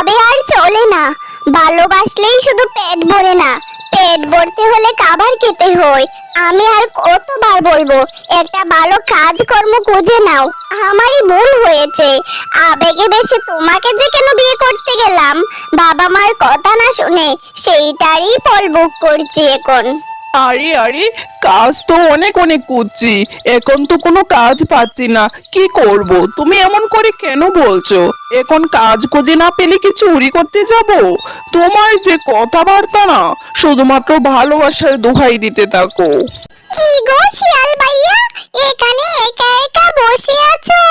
এভাবে আর চলে না। ভালোবাসলেই শুধু পেট ভরে না, পেট ভরতে হলে খাবার খেতে হয়। আমি আর কতবার বলবো একটা ভালো কাজকর্ম খুঁজে নাও। আমারই ভুল হয়েছে, আবেগে বেশি তোমাকে যে কেন বিয়ে করতে গেলাম, বাবা মার কথা না শুনে সেইটারই ফল ভোগ করছি এখন। আরে আরে, কাজ তো অনেক অনেক করছি, এখন তো কোনো কাজ পাচ্ছি না, কি করব? তুমি এমন করে কেন বলছো? এখন কাজ খুঁজে না পেলে কি চুরি করতে যাব? তোমার যে কথাবার্তা না, শুধুমাত্র ভালোবাসার দোহাই দিতে থাকো। কি গো শিয়াল ভাইয়া, এখানে একা একা বসে আছো?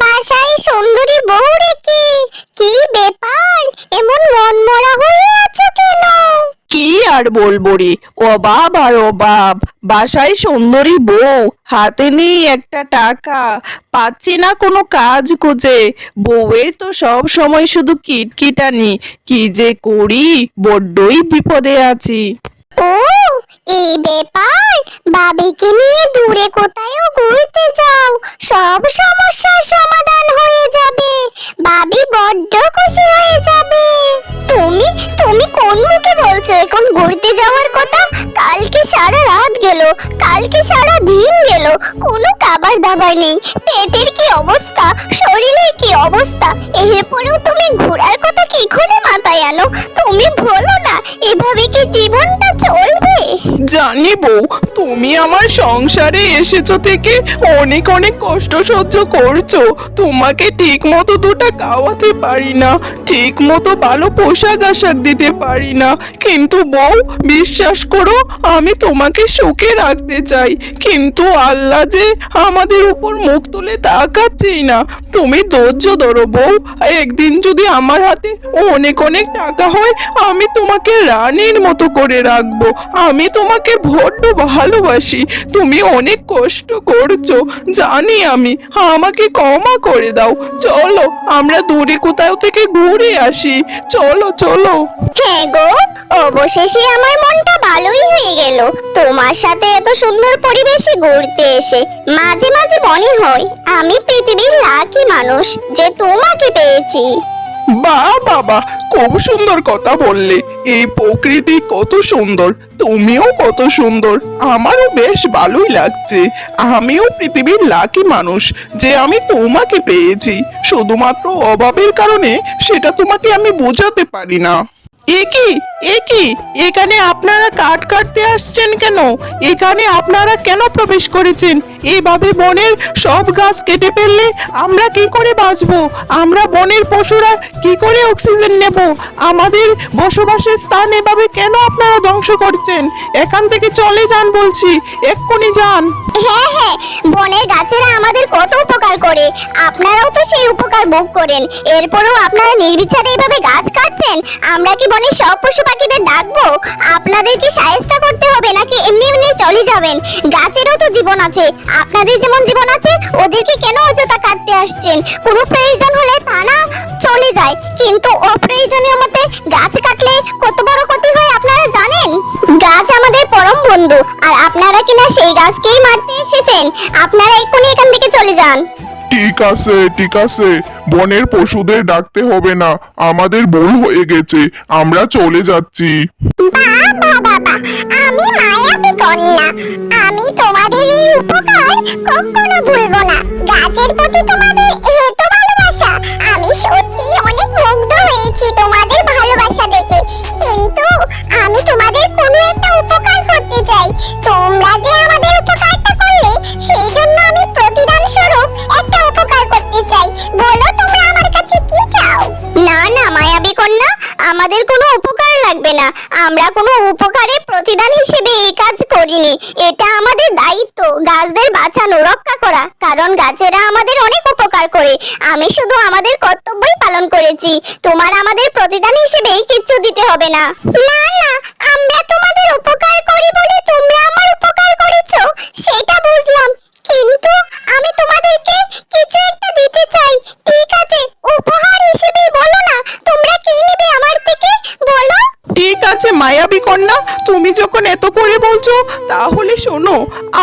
বাসায় সুন্দরী বউ রেখে কি ব্যাপার, এমন মনমরা হয়ে আছো কেন? কি আর বলবো রে, অভাব আর অভাব। বাসায় সুন্দরী বউ, হাতে নেই একটা টাকা, পাচ্ছি না কোনো কাজ খুঁজে। বউয়ের তো সব সময় শুধু কিটকিটানি, কি যে করি, বড্ডই বিপদে আছি। ও, এই ব্যাপার। বাবিকে নিয়ে দূরে কোথাও ঘুরতে যাও, সব সমস্যার সমাধান হয়ে যাবে। বাবি বড্ড খুশি হয়ে যাবে। তুমি তুমি কোন মুখে বলছো এখন ঘুরতে যাওয়ার কথা? কালকে সারা রাত গেল, কালকে সারা দিন গেল, কোনো খাবার দাবার নেই। পেটের কি অবস্থা, শরীরের কি অবস্থা, এরপরেও তুমি ঘোরার কথা কি করে মাথায় আনো? তুমি বলো না, এভাবে কি জীবনটা চলবে? জানি বউ, তুমি আমার সংসারে এসেছো থেকে অনেক অনেক কষ্ট সহ্য করছো। তোমাকে ঠিক মতো দুটো খাওয়াতে পারি না, ঠিক মতো ভালো পোশাক আশাক দিতে পারি না, কিন্তু বউ বিশ্বাস করো, আমি তোমাকে সুখে রাখতে চাই, কিন্তু আল্লাহ যে আমাদের উপর মুখ তুলে তাকাচ্ছেই না। তুমি ধৈর্য ধরো বউ, একদিন যদি আমার হাতে অনেক অনেক টাকা হয়, আমি তোমাকে রানীর মতো করে রাখবো। আমি তোমাকে বড্ড ভালোবাসি, তুমি অনেক কষ্ট করছো জানি আমি, আমাকে ক্ষমা করে দাও। চলো আমরা দূরে কোথাও থেকে ঘুরে আসি, চলো চলো। হ্যাঁ গো, অবশেষে আমার মনটা ভালোই হয়ে গেল তোমার সাথে এত সুন্দর পরিবেশে ঘুরতে এসে। মাঝে মাঝে মনে হয় আমি পৃথিবীর লাকি মানুষ যে তোমাকে পেয়েছি। বাহ বাবা, খুব সুন্দর কথা বললে। এই প্রকৃতি কত সুন্দর, তুমিও কত সুন্দর, আমারও বেশ ভালোই লাগছে। আমিও পৃথিবীর লাকি মানুষ যে আমি তোমাকে পেয়েছি। শুধুমাত্র অভাবের কারণে সেটা তোমাকে আমি বোঝাতে পারি না। একি এখানে আপনারা কাঠ কাটতে আসছেন কেন? এখানে আপনারা কেন প্রবেশ করেছেন? এইভাবে বনের সব গাছ কেটে ফেললে আমরা কি করে বাঁচবো? আমরা বনের পশুরা কি করে অক্সিজেন নেব? আমাদের বসবাসের স্থান এভাবে কেন আপনারা ধ্বংস করছেন? এখান থেকে চলে যান বলছি, এক্ষুনি যান। হ্যাঁ হ্যাঁ, বনের গাছেরা আমাদের কত উপকার করে, আপনারাও তো সেই উপকার ভোগ করেন। এরপরেও আপনারা নির্বিচারে এভাবে গাছ কাটছেন। আমরা কি বনের সব পশু পাখিদের ডাকবো? আপনাদের কি শায়েস্তা করতে হবে নাকি এমনি এমনি চলে যাবেন? গাছেরও তো জীবন আছে, আপনাদের যেমন জীবন আছে, ওদেরকে কেন অযথা কাটতে আসছেন? কোনো প্রয়োজন হলে তা না চলে যায়, কিন্তু অপ্রয়োজনীয় মতে গাছ কাটলে কত বড় ক্ষতি হয় আপনারা জানেন? গাছ আমাদের পরম বন্ধু, আর আপনারা কিনা সেই গাছকেই মারতে এসেছেন। আপনারা এক্ষুনি এখান থেকে চলে যান। ঠিক আছে ঠিক আছে, বনের পশুদের ডাকতে হবে না, আমাদের ভুল হয়ে গেছে, আমরা চলে যাচ্ছি। বাবা বাবা, আমি মায়াবী কন্যা, আমি তোমাদের এই উপকার কখনো ভুলবো না। গাছের প্রতি তোমাদের এত ভালোবাসা, আমি সত্যি অনেক মুগ্ধ হয়েছি তোমাদের ভালোবাসা দেখে। কিন্তু আমি তোমাদের কোনো একটা উপকার করতে চাই। তোমরা যে আমাদের উপকারটা করলে, সেই জন্য আমি প্রতিদান স্বরূপ একটা উপকার করতে চাই। বলো তোমরা আমার কাছে কি চাও? না না মায়াবী কন্যা, আমাদের কোনো উপকার লাগবে না। আমরা কোনো উপকারের প্রতিদান হিসেবে এই কাজ করিনি। এটা আমাদের দায়িত্ব গাছদের বাঁচানো, রক্ষা করা, কারণ গাছেরা আমাদের অনেক উপকার করে। আমি শুধু আমাদের কর্তব্যই পালন করেছি। তোমার আমাদের প্রতিদান হিসেবে কিচ্ছু দিতে হবে না। না না, আমরা তোমাদের উপকার করি বলে তোমরা আমার উপকার করেছো, সেটা বুঝলাম, কিন্তু আমি তোমাদেরকে কিছু একটা দিতে চাই। ঠিক আছে, উপহার হিসেবে বলো না, তোমরা কি নেবে আমার থেকে, বলো। ঠিক আছে মায়াবী কন্যা, তুমি যখন এত করে বলছো, তাহলে শোনো,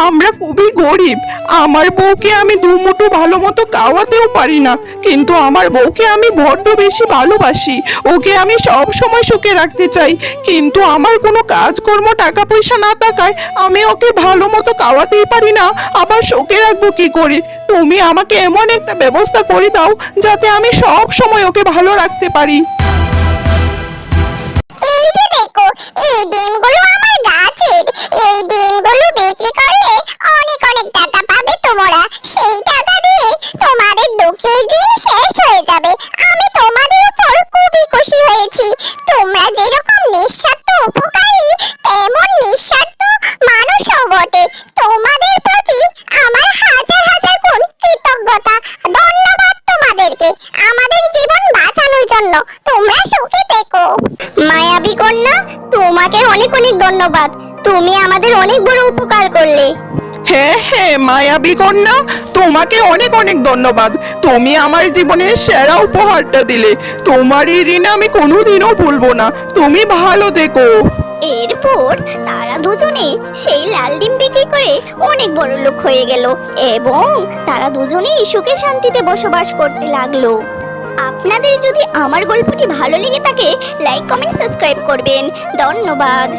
আমরা খুবই গরিব, আমার বউকে আমি দুমুঠো ভালো মতো খাওয়াতেও পারি না, কিন্তু আমার বউকে আমি বড্ড বেশি ভালোবাসি। ওকে আমি সব সময় সুখে রাখতে চাই, কিন্তু আমার কোনো কাজকর্ম টাকা পয়সা না থাকায় আমি ওকে ভালো মতো খাওয়াতেই পারি না। আবার সুখে রাখবো কি করে? তুমি আমাকে এমন একটা ব্যবস্থা করে দাও যাতে আমি সব সময় ওকে ভালো রাখতে পারি। এই যে দেখো, এই ডিমগুলো আমার গাছের। এই ডিমগুলো বিক্রি করলে অনেক অনেক টাকা পাবে তোমরা। সেই টাকা দিয়ে তোমাদের দুঃখের দিন শেষ হয়ে যাবে। আমি তোমাদের উপর খুবই খুশি হয়েছি। তোমরা যেরকম নিঃস্বার্থ উপকারী, তেমন নিঃস্বার্থ মানুষও বটে। তোমাদের প্রতি আমার হাজার হাজার গুণ কৃতজ্ঞতা। ধন্যবাদ তোমাদেরকে আমাদের জীবন বাঁচানোর জন্য। তোমরা সুখে থেকো। মায়াবী কন্যা, তোমাকে অনেক অনেক ধন্যবাদ। তুমি আমাদের অনেক বড় উপকার করলে। হ্যাঁ হ্যাঁ মায়াবী কন্যা, তোমাকে অনেক অনেক ধন্যবাদ। তুমি আমার জীবনের সেরা উপহারটা দিলে। তোমার এই ঋণ আমি কোনোদিনও ভুলবো না। তুমি ভালো থেকো। এরপর তারা দুজনে সেই লাল ডিম বিক্রি করে অনেক বড় লোক হয়ে গেল এবং তারা দুজনেই সুখে শান্তিতে বসবাস করতে লাগলো। আপনাদের যদি আমার গল্পটি ভালো লেগে থাকে, লাইক কমেন্ট সাবস্ক্রাইব করবেন। ধন্যবাদ।